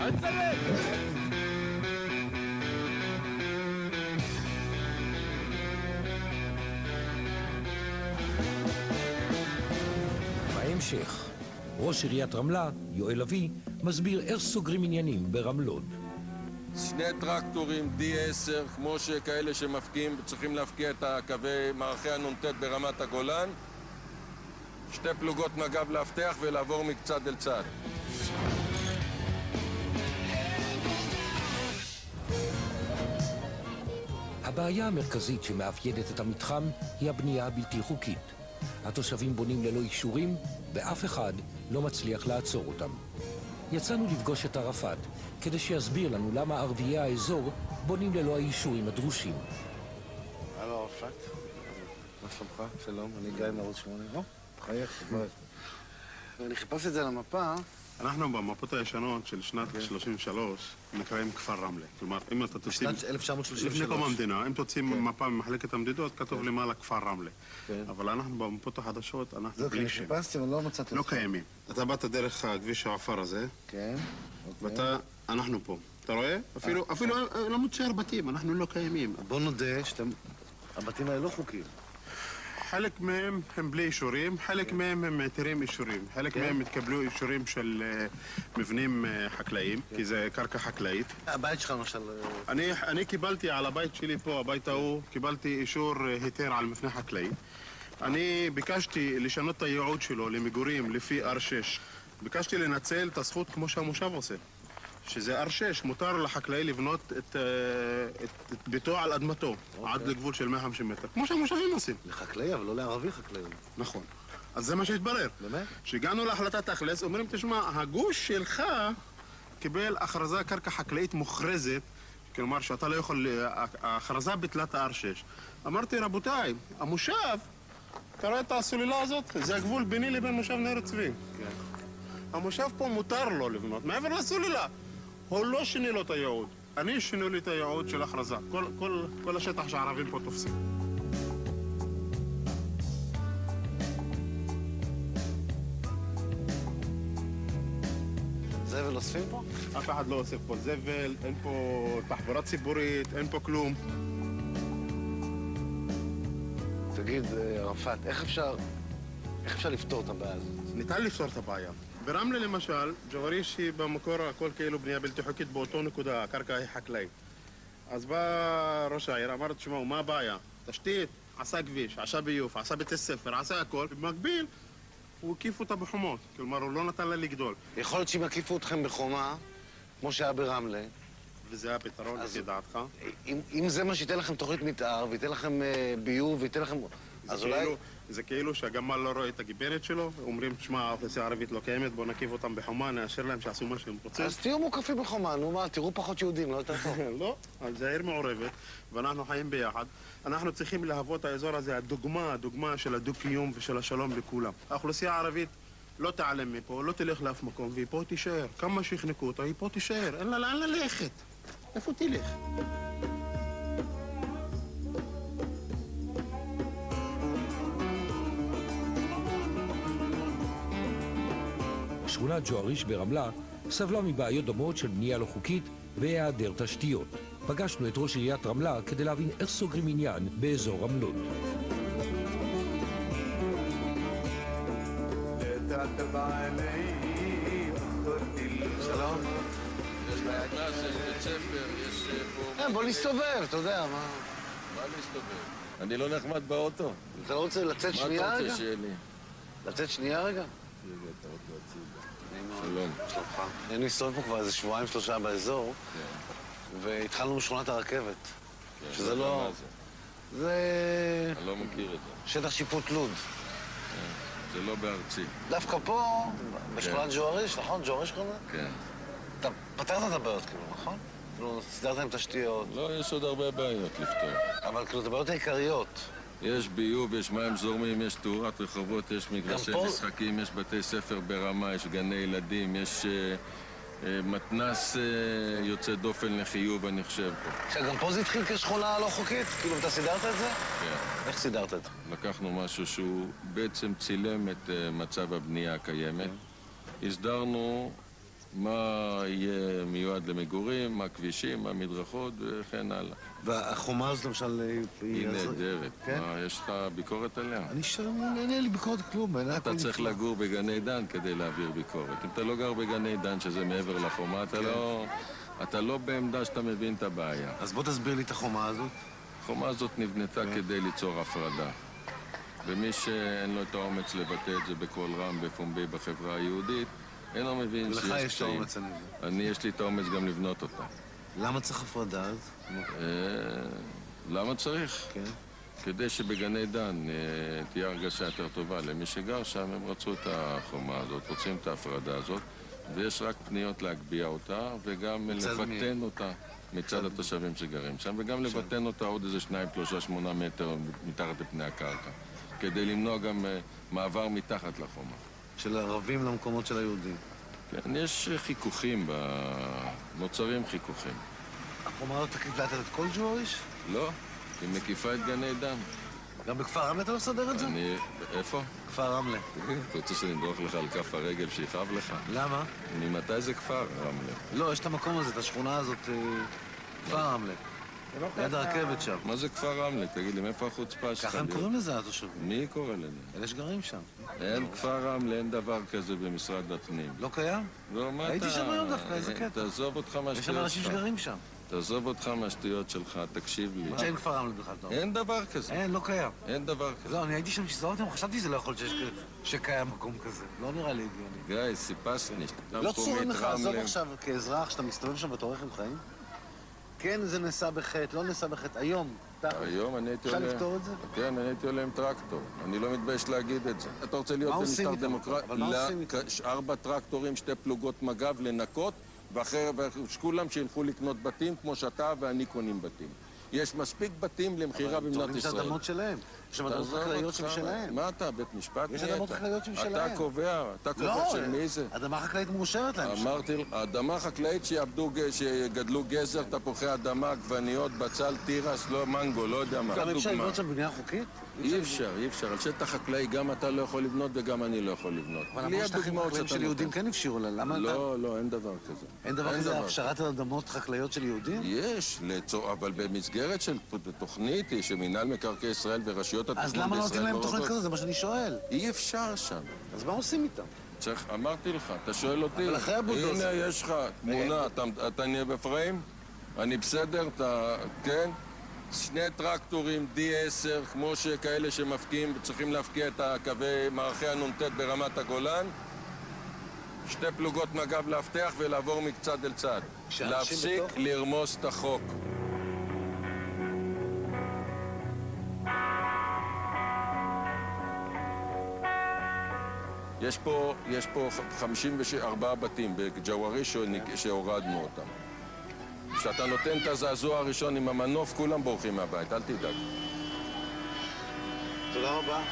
הצלם! בהמשך, ראש עיריית רמלה, יואל אבי, מסביר איך סוגרים עניינים ברמלוד. שני טרקטורים D10, כמו שכאלה שמפקיעים, צריכים להפקיע את הקווי מערכי הנ"ט ברמת הגולן. שתי פלוגות מג"ב לאבטח ולעבור מקצד אל צד. הבעיה המרכזית שמאפיינת את המתחם היא הבנייה הבלתי חוקית. התושבים בונים ללא אישורים, ואף אחד לא מצליח לעצור אותם. יצאנו לפגוש את ערפאת, כדי שיסביר לנו למה ערביי האזור בונים ללא האישורים הדרושים. הלו ערפאת, מה שלומך? שלום, אני גיא מערוץ 8. חייך, בוא. אני חיפשתי את זה על המפה. אנחנו במפות הישנות של שנת 33 נקראים כפר רמלה. כלומר, אם אתה תוציא... שנת 1933. לפני קום המדינה, אם תוציא מפה ממחלקת המדידות, כתוב למעלה כפר רמלה. אבל אנחנו במפות החדשות, אנחנו בלי שם. חיפשתי, אבל לא מצאתי. לא קיימים. אתה באת דרך הכביש העפר הזה, כן. אנחנו פה. אתה רואה? אפילו לא מצייר בתים, אנחנו לא קיימים. בוא נודה שהבתים האלה לא חוקיים. חלק מהם הם בלי אישורים, חלק מהם הם היתרים אישורים. חלק מהם התקבלו אישורים של מבנים חקלאיים, כי זה קרקע חקלאית. הבית שלך למשל... אני קיבלתי על הבית שלי פה, הבית ההוא, קיבלתי אישור היתר על מבנה חקלאי. אני ביקשתי לשנות את הייעוד שלו למגורים לפי R6. ביקשתי לנצל את הזכות כמו שהמושב עושה. שזה R6, מותר לחקלאי לבנות את ביתו על אדמתו, עד לגבול של 150 מטר, כמו שהמושבים עושים. לחקלאי, אבל לא לערבי חקלאי. נכון. אז זה מה שהתברר. באמת? כשהגענו להחלטת תכלס, אומרים, תשמע, הגוש שלך קיבל הכרזה קרקע חקלאית מוכרזת, כלומר שאתה לא יכול... ההכרזה ביטלת R6. אמרתי, רבותיי, המושב, אתה רואה את הסוללה הזאת? זה הגבול ביני לבין מושב נר צבי. כן. המושב פה מותר לו לבנות, מעבר לסוללה. הוא לא שינה לו את הייעוד. אני שינו לי את הייעוד של הכרזה. כל השטח שהערבים פה תופסים. זבל אוספים פה? אף אחד לא אוסף פה זבל, אין פה תחבורה ציבורית, אין פה כלום. תגיד, ערפאת, איך אפשר לפתור את הבעיה הזאת? ניתן לפתור את הבעיה. ברמלה למשל, ג'ואריש היא במקור הכל כאילו בנייה בלתי חוקית באותו נקודה, הקרקע היא חקלאית. אז בא ראש העיר, אמר, תשמעו, מה הבעיה? תשתית, עשה כביש, עשה ביוב, עשה בתי ספר, עשה הכל. במקביל, הוא הקיף אותה בחומות, כלומר, הוא לא נתן לה לגדול. יכול להיות שאם הקיפו אתכם בחומה, כמו שהיה ברמלה... וזה הפתרון, לפי דעתך? אם זה מה שייתן לכם תוכנית מתאר, וייתן לכם ביוב, וייתן לכם... זה כאילו שהגמל לא רואה את הגיבנת שלו, אומרים, תשמע, האוכלוסייה הערבית לא קיימת, בוא נקיף אותם בחומה, נאשר להם שעשו מה שהם רוצים. אז תהיו מוקפים בחומה, נו מה, תראו פחות יהודים, לא יותר טוב. לא, אז זה עיר מעורבת, ואנחנו חיים ביחד. אנחנו צריכים להוות האזור הזה, הדוגמה של הדו-קיום ושל השלום לכולם. האוכלוסייה הערבית לא תיעלם מפה, לא תלך לאף מקום, והיא פה תישאר. כמה שיחנקו אותה, היא פה תישאר, אין לה לאן ללכת. איפה תלך? שכונת ג'ואריש ברמלה סבלה מבעיות דומות של בנייה לא חוקית והיעדר תשתיות. פגשנו את ראש עיריית רמלה כדי להבין איך סוגרים עניין באזור רמלות. שלום. יש מתנ"ס, יש בית ספר, יש פה... בוא נסתובב, אתה יודע, מה... מה להסתובב? אני לא נחמד באוטו. אתה לא רוצה לצאת שנייה רגע? מה אתה רוצה שיהיה לי? לצאת שנייה רגע? אתה רוצה להציג. שלום. שלומך. אני מסתובב פה כבר איזה שבועיים, 3 באזור, והתחלנו משכונת הרכבת. שזה לא... זה... אני לא מכיר את זה. שטח שיפוט לוד. זה לא בארצי. דווקא פה, בשכונת ג'ואריש, נכון? ג'ואריש קוראים? כן. אתה פתרת את הבעיות, כאילו, נכון? כאילו, סדרת עם תשתיות. לא, יש עוד הרבה בעיות לפתור. אבל כאילו, את הבעיות העיקריות. יש ביוב, יש מים זורמים, יש תאורת רחובות, יש מגרשי משחקים, יש בתי ספר ברמה, יש גני ילדים, יש מתנ"ס יוצא דופן לחיוב, אני חושב פה. גם פה זה התחיל כשכונה לא חוקית? כאילו, אתה סידרת את זה? כן. איך סידרת את זה? לקחנו משהו שהוא בעצם צילם את מצב הבנייה הקיימת. הסדרנו מה יהיה מיועד למגורים, מה כבישים, מה מדרכות וכן הלאה. והחומה הזאת למשל... היא נהדרת. כן? מה, יש לך ביקורת עליה? אין לי ביקורת כלום. אתה צריך לגור בגני דן כדי להעביר ביקורת. אם אתה לא גר בגני דן, שזה מעבר לחומה, אתה לא בעמדה שאתה מבין את הבעיה. אז בוא תסביר לי את החומה הזאת. החומה הזאת נבנתה כדי ליצור הפרדה. ומי שאין לו את האומץ לבטא את זה בקול רם בפומבי בחברה היהודית, אינו מבין שיש קשיים. ולך יש את האומץ אני מבין. יש לי את האומץ גם לבנות אותה. למה צריך הפרדה אז? למה צריך? כן. כדי שבגני דן תהיה הרגשה יותר טובה למי שגר שם, הם רצו את החומה הזאת, רוצים את ההפרדה הזאת, ויש רק פניות להגביה אותה וגם לבטן אותה מצד התושבים שגרים שם, וגם לבטן אותה עוד איזה 2-3-8 מטר מתחת לפני הקרקע, כדי למנוע גם מעבר מתחת לחומה. של הערבים למקומות של היהודים. כן, יש חיכוכים, נוצרים חיכוכים. החומה הזאת תקלטת את כל ג'ואריש? לא, היא מקיפה את גני דן. גם בכפר רמלה אתה לא מסדר את זה? איפה? כפר רמלה. אתה רוצה שנדרוך לך על כף הרגל שיכאב לך? למה? ממתי זה כפר רמלה? לא, יש את המקום הזה, את השכונה הזאת, כפר רמלה. ליד הרכבת שם. מה זה כפר רמלה? תגיד לי, מאיפה החוצפה שלך? ככה הם קוראים לזה, התושבים. מי קורא לזה? אלה שגרים שם. אין כפר רמלה, אין דבר כזה במשרד הפנים. לא קיים? לא, מה אתה... הייתי שם היום דווקא, איזה קטע. תעזוב אותך מהשטויות שלך. יש שם אנשים שגרים שם. תעזוב אותך מהשטויות שלך, תקשיב לי. שאין כפר רמלה בכלל, אתה אומר. אין דבר כזה. אין, לא קיים. אין דבר כזה. לא, אני הייתי שם כשזרתם, חשבתי שזה לא יכול להיות שקיים מקום כזה. לא נראה לי הגיוני. גיא, סיפסניש. לא צורם לך, עזוב עכשיו כאזרח, שאתה מסתובב שם ואתה רכב חיים? כן, זה נעשה בחטא, לא נעשה בחטא. היום, היום אני הייתי עולה... אפשר לפתור את זה? כן, אני הייתי עולה עם טרקטור. אני לא מתבייש להגיד את זה. אתה רוצה להיות במשטר דמוקרטי? אבל מה עושים איתם? 4 טרקטורים, 2 פלוגות מג"ב לנקות, וכולם שילכו לקנות בתים כמו שאתה ואני קונים בתים. יש מספיק בתים למכירה במדינת ישראל. אבל יש אדמות שלהם. יש שם אדמות חקלאיות שם שלהם. מה אתה, בית משפט? יש אדמות חקלאיות שם שלהם. אתה קובע של מי זה? אדמה חקלאית מאושרת להם. אמרתי, אדמה חקלאית שיגדלו גזר, תפוחי אדמה, עגבניות, בצל, תירס, לא מנגו, לא יודע מה. גם אפשר לבנות שם בבנייה חוקית? אי אפשר. על שטח חקלאי גם אתה לא יכול לבנות וגם אני לא יכול לבנות. אבל למה שטחים חקלאיים של יהודים כן אפשרו לה? למה אתה... לא, אין דבר כזה. אין דבר כזה הפשרת אדמות חקלאיות של יהודים? יש, אבל במסגרת של תוכנית שמינהל מקרקעי ישראל ורשויות התכנון בישראל... אז למה לא נותנים להם תוכנית כזאת? זה מה שאני שואל. אי אפשר שם. אז מה עושים איתם? אמרתי לך, אתה שואל אותי, אבל אחרי הבולדוזר. הנה יש לך תמונה, אתה נהיה בפריים? אני בסדר, כן? 2 טרקטורים D10, כמו שכאלה שמפקיעים, צריכים להפקיע את הקווי מערכי הנ"ט ברמת הגולן. 2 פלוגות מג"ב לאבטח ולעבור מצד אל צד. להפסיק לרמוס את החוק. יש פה 54 בתים בג'ואריש שהורדנו אותם. כשאתה נותן את הזעזוע הראשון עם המנוף, כולם בורחים מהבית, אל תדאג. תודה רבה.